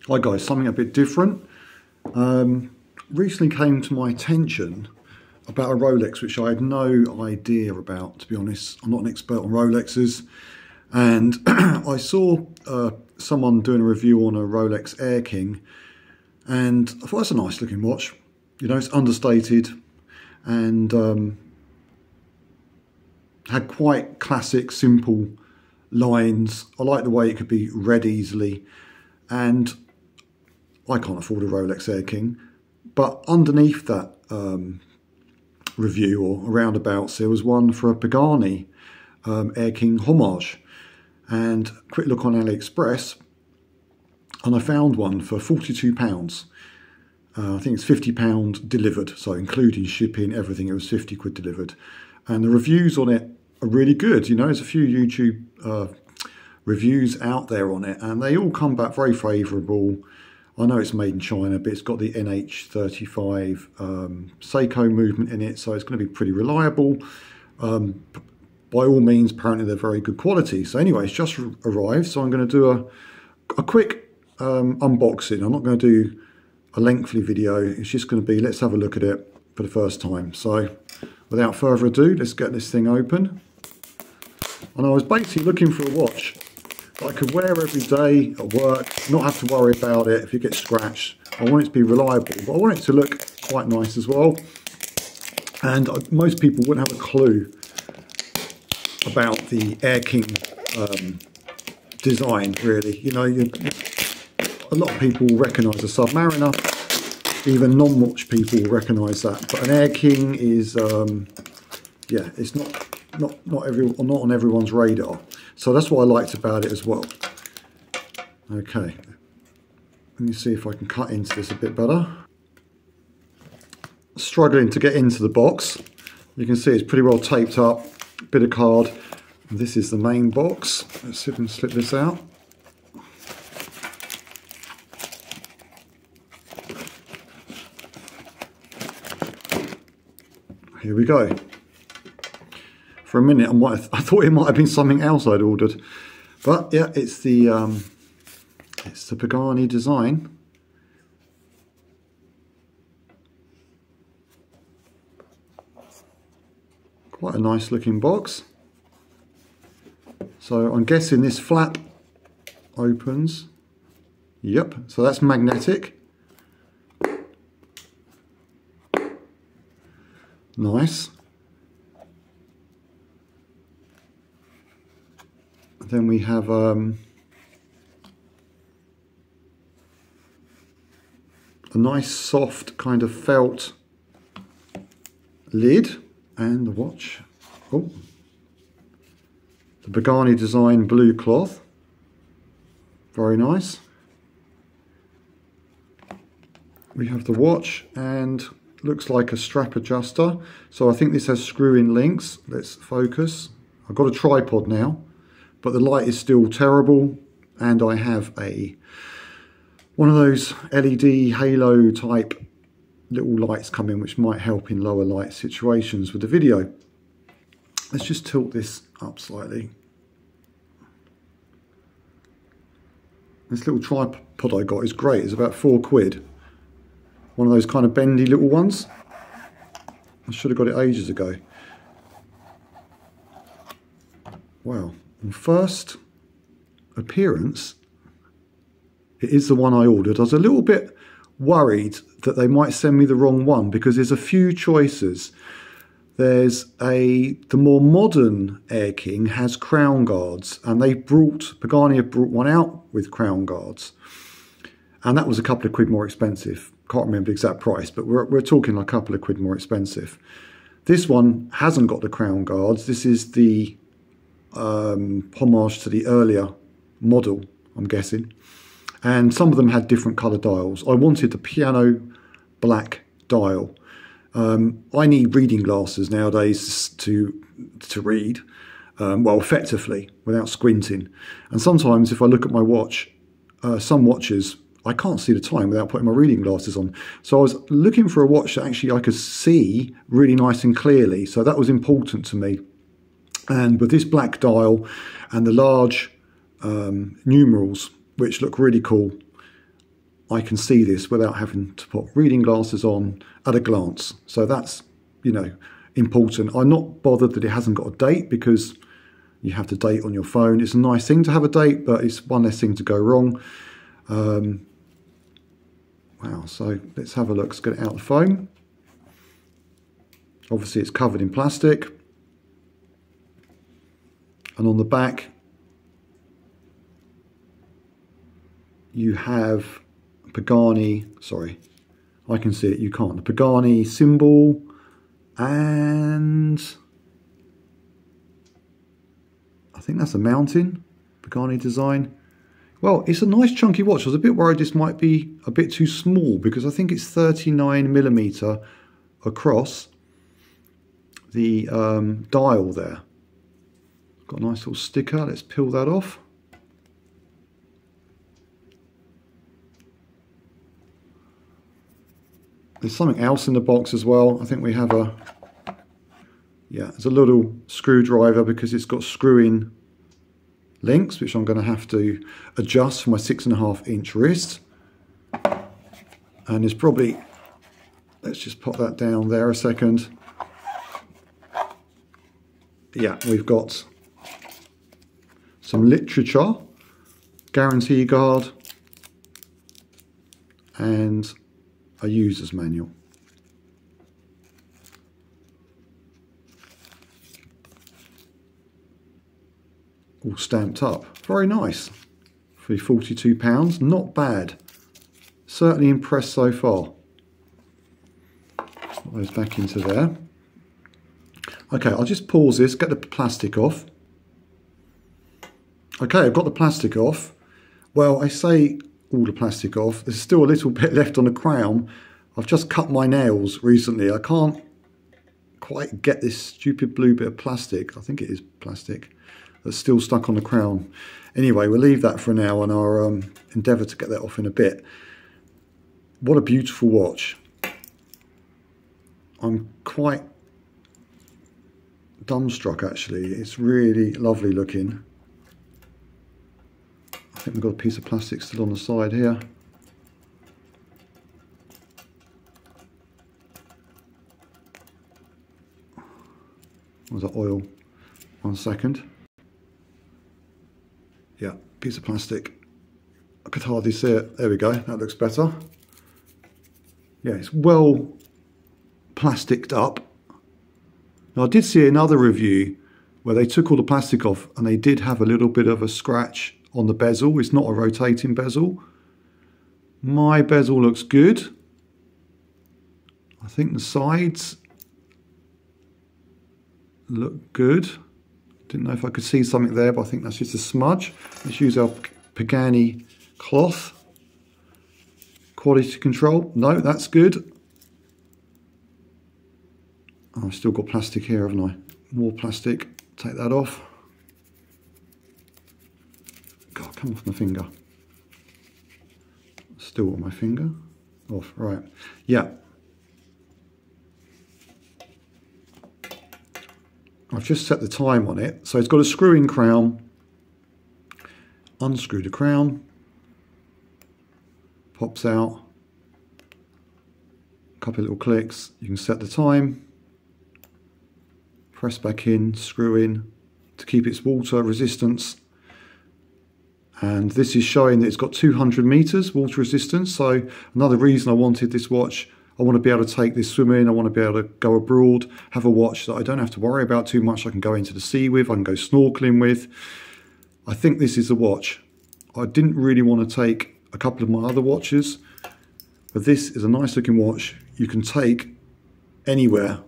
Hi guys, something a bit different. Recently came to my attention about a Rolex which I had no idea about, to be honest. I'm not an expert on Rolexes, and I saw someone doing a review on a Rolex Air King, and I thought that's a nice looking watch. You know, it's understated and had quite classic, simple lines. I like the way it could be read easily, and I can't afford a Rolex Air King, but underneath that review or roundabouts, there was one for a Pagani Air King homage, and quick look on AliExpress, and I found one for £42. I think it's £50 delivered, so including shipping, everything, it was 50 quid delivered. And the reviews on it are really good. You know, there's a few YouTube reviews out there on it, and they all come back very favourable. I know it's made in China, but it's got the NH35 Seiko movement in it, so it's going to be pretty reliable. By all means, apparently they're very good quality. So anyway, it's just arrived, so I'm going to do a quick unboxing. I'm not going to do a lengthy video. It's just going to be, let's have a look at it for the first time. So without further ado, let's get this thing open. And I was basically looking for a watch that I could wear every day at work, not have to worry about it if it gets scratched. I want it to be reliable, but I want it to look quite nice as well. And most people wouldn't have a clue about the Air King design, really. You know, a lot of people will recognise a Submariner. Even non-watch people will recognise that. But an Air King is, yeah, it's not on everyone's radar. So that's what I liked about it as well. Okay, let me see if I can cut into this a bit better. Struggling to get into the box. You can see it's pretty well taped up, bit of card. This is the main box. Let's see if I can slip this out. Here we go. For a minute, I thought it might have been something else I'd ordered, but yeah, it's the Pagani Design. Quite a nice looking box. So I'm guessing this flap opens. Yep. So that's magnetic. Nice. Then we have a nice soft kind of felt lid, and the watch. Oh, the Pagani Design blue cloth. Very nice. We have the watch, and looks like a strap adjuster. So I think this has screw-in links. Let's focus. I've got a tripod now, but the light is still terrible, and I have one of those LED halo type little lights come in, which might help in lower light situations with the video. Let's just tilt this up slightly. This little tripod I got is great. It's about 4 quid. One of those kind of bendy little ones. I should have got it ages ago. Wow. On first appearance, it is the one I ordered. I was a little bit worried that they might send me the wrong one, because there's a few choices. There's the more modern Air King has crown guards, and Pagani have brought one out with crown guards, and that was a couple of quid more expensive. Can't remember the exact price, but we're talking like a couple of quid more expensive. This one hasn't got the crown guards. This is the homage to the earlier model, I'm guessing, and some of them had different colour dials. I wanted the piano black dial. I need reading glasses nowadays to read, well, effectively, without squinting. And sometimes if I look at my watch, some watches, I can't see the time without putting my reading glasses on. So I was looking for a watch that actually I could see really nice and clearly. So that was important to me. And with this black dial and the large numerals, which look really cool, I can see this without having to put reading glasses on at a glance. So that's, you know, important. I'm not bothered that it hasn't got a date, because you have the date on your phone. It's a nice thing to have a date, but it's one less thing to go wrong. Wow, so let's have a look. Let's get it out of the phone. Obviously it's covered in plastic. And on the back, you have Pagani, sorry, I can see it, you can't. The Pagani symbol, and I think that's a mountain, Pagani Design. Well, it's a nice chunky watch. I was a bit worried this might be a bit too small, because I think it's 39mm across the dial there. Got a nice little sticker. Let's peel that off. There's something else in the box as well. I think we have a, yeah, there's a little screwdriver, because it's got screw-in links, which I'm going to have to adjust for my 6.5-inch wrist. And there's probably, let's just pop that down there a second. Yeah, we've got some literature, guarantee guard, and a user's manual. All stamped up. Very nice. For £42, not bad. Certainly impressed so far. Put those back into there. Okay, I'll just pause this, get the plastic off. Okay, I've got the plastic off. Well, I say all the plastic off. There's still a little bit left on the crown. I've just cut my nails recently. I can't quite get this stupid blue bit of plastic. I think it is plastic. That's still stuck on the crown. Anyway, we'll leave that for now, and I'll endeavour to get that off in a bit. What a beautiful watch. I'm quite dumbstruck, actually. It's really lovely looking. I think we've got a piece of plastic still on the side here. Was that oil? 1 second. Yeah, piece of plastic. I could hardly see it. There we go, that looks better. Yeah, it's well plasticed up. Now, I did see another review where they took all the plastic off and they did have a little bit of a scratch on the bezel. It's not a rotating bezel. My bezel looks good. I think the sides look good. Didn't know if I could see something there, but I think that's just a smudge. Let's use our Pagani cloth. Quality control. No, that's good. Oh, I've still got plastic here, haven't I? More plastic. Take that off. God, come off my finger. Still on my finger. Off, right. Yeah. I've just set the time on it. So it's got a screw-in crown. Unscrew the crown. Pops out. A couple of little clicks. You can set the time. Press back in, screw in to keep its water resistance. And this is showing that it's got 200 meters water resistance. So another reason I wanted this watch, I want to be able to take this swimming, I want to be able to go abroad, have a watch that I don't have to worry about too much. I can go into the sea with, I can go snorkeling with. I think this is a watch. I didn't really want to take a couple of my other watches, but this is a nice looking watch you can take anywhere,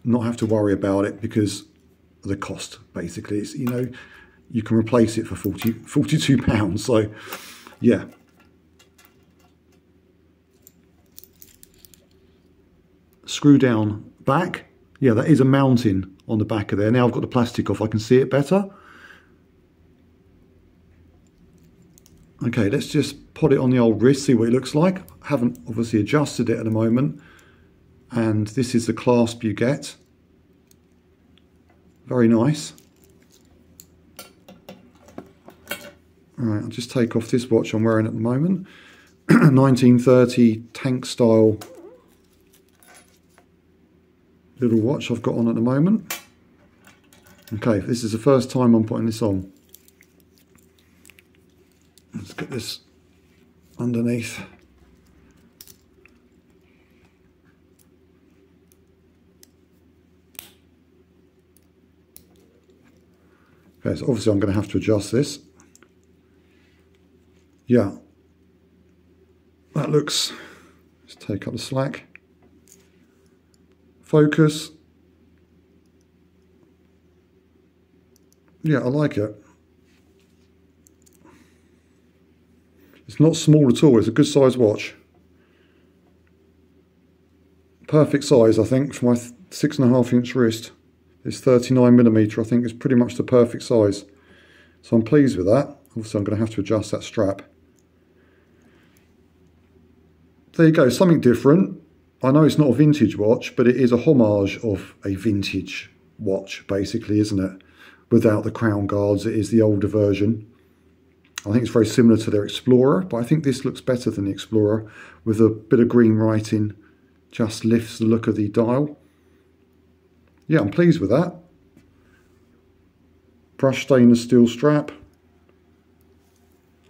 not have to worry about it because of the cost, basically. It's, you know, you can replace it for £42. So, yeah. Screw down back. Yeah, that is a mountain on the back of there. Now I've got the plastic off, I can see it better. Okay, let's just put it on the old wrist, see what it looks like. I haven't obviously adjusted it at the moment. And this is the clasp you get. Very nice. All right, I'll just take off this watch I'm wearing at the moment. 1930 tank style little watch I've got on at the moment. Okay, this is the first time I'm putting this on. Let's get this underneath. Okay, so obviously I'm going to have to adjust this. Yeah, that looks, let's take up the slack. Focus. Yeah, I like it. It's not small at all, it's a good size watch. Perfect size, I think, for my 6.5 inch wrist. This 39mm, I think, is pretty much the perfect size. So I'm pleased with that. Obviously I'm going to have to adjust that strap. There you go, something different. I know it's not a vintage watch, but it is a homage of a vintage watch, basically, isn't it? Without the crown guards, it is the older version. I think it's very similar to their Explorer, but I think this looks better than the Explorer, with a bit of green writing, just lifts the look of the dial. Yeah, I'm pleased with that. Brushed stainless steel strap,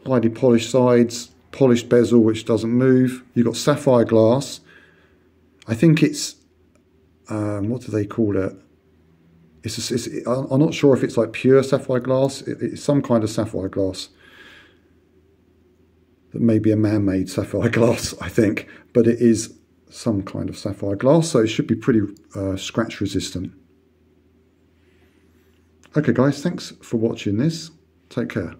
highly polished sides, polished bezel which doesn't move. You've got sapphire glass. I think it's, what do they call it? I'm not sure if it's like pure sapphire glass. It's some kind of sapphire glass. That may be a man-made sapphire glass, I think. But it is some kind of sapphire glass, so it should be pretty scratch resistant. Okay guys, thanks for watching this. Take care.